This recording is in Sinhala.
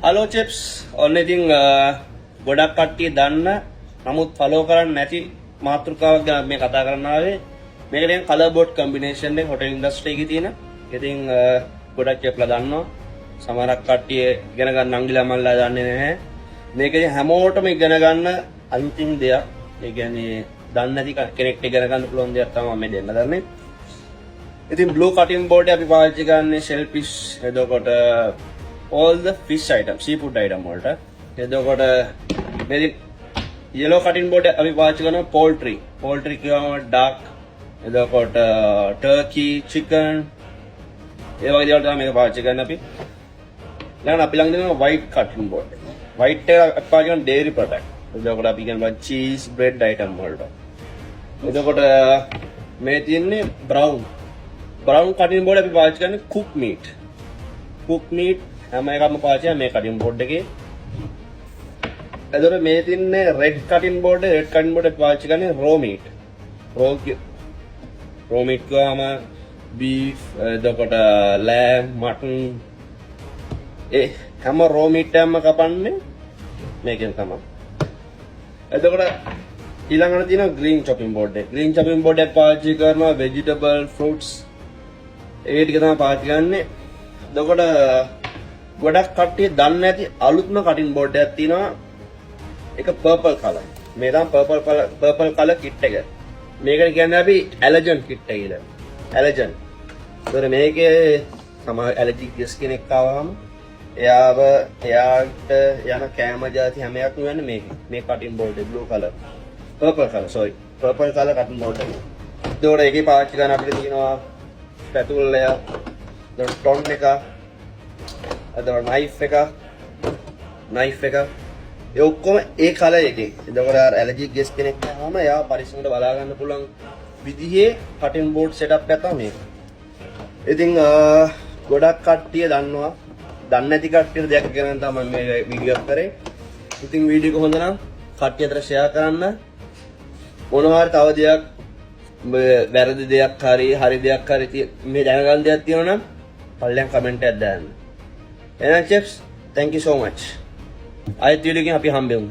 හලෝ චිප්ස් ඔන්න ඉතින් ගොඩක් කට්ටිය දන්න නමුත් ෆලෝ කරන්නේ නැති මාතෘකාවක් ගැන මේ කතා කරන්න ආවේ. මේක දැන් කලර් බෝඩ් කම්බිනේෂන් එක හොටෙල් ඉන්ඩස්ට්‍රි එකේ තියෙන. ඉතින් ගොඩක් චෙප්ලා දන්නවා. සමහරක් කට්ටිය ඉගෙන ගන්න අංගිලා මල්ලා දන්නේ නැහැ. මේක හැමෝටම ඉගෙන ගන්න අන්තිම දෙයක්. ඒ කියන්නේ දන්නේ නැති කෙනෙක්ට ඉගෙන ගන්න පුළුවන් දෙයක් තමයි මම දෙන්න දන්නේ. ඉතින් blue cutting board අපි පාවිච්චි කරන්නේ shellfish එතකොට all the fish items seafood item වලට. එතකොට මේ yellow cutting board අපි පාවිච්චි කරනවා poultry කියවම duck එතකොට turkey chicken ඒ වගේ දේවල් තමයි මේක පාවිච්චි කරන්නේ අපි. ඊළඟට අපි ළඟ තියෙනවා white cutting board. white එක අපි පාවිච්චි කරන dairy product. එතකොට අපි කියනවා cheese bread item වලට. එතකොට මේ තියෙන්නේ brown cutting board අපි පාවිච්චි කරන්නේ cook meat හැම එකක්ම පාවිච්චි කරන්නේ මේ cutting board එකේ. එතකොට මේ තින්නේ red cutting board අපි පාවිච්චි කරන්නේ raw meat ගාම beef එතකොට lamb mutton හැම raw meat එකම කපන්නේ මේකෙන් තමයි. එතකොට ඊළඟට තියෙනවා green chopping board එක. green chopping board එක පාවිච්චි කරනවා vegetable fruits ඒ ටික තමයි පාවිච්චි කරන්නේ. එතකොට ගොඩක් කට්ටිය දන්නේ නැති අලුත්ම cutting board එකක් තියෙනවා. ඒක purple color. මේ තමයි purple color kit එක. මේකට කියන්නේ අපි allergen kit එක කියලා. allergen. ඒතර මේකේ සමහර allergic කෙනෙක් ආවම එයාට යන කැම જાති හැම එකක්ම වෙන්නේ මේකේ. මේ cutting board එක blue color. purple color cutting board එක. ඒතකොට ඒකේ පාවිච්චි කරන අපිට තියෙනවා spatula එක, stone එක, අදවල් knife එක ඒ ඔක්කොම ඒ කලර් එකේ. එතකොට අර ඇලර්ජික් ගෙස් කෙනෙක් ආවම එයා පරිස්සමට බලා ගන්න පුළුවන් විදිහේ කටින් බෝඩ් සෙටප් එකක් තමයි මේක. ඉතින් ගොඩක් කට්ටිය දන්නවා. දන්නේ නැති කට්ටියට දෙයක් කරන්න තමයි මේ වීඩියෝ එක කරේ. ඉතින් වීඩියෝ එක හොඳ නම් කට්ටිය අතර ෂෙයා කරන්න. මොනවා හරි තව දෙයක් වැරදි දෙයක් හරි දෙයක් මේ දැනගන්න දෙයක් තියෙනවා නම් පල්ලෙන් කමෙන්ට් එකක් දාන්න. එහෙනම් chips thank you so much. ආයෙත් වීඩියෝ එකකින් අපි හම්බෙමු.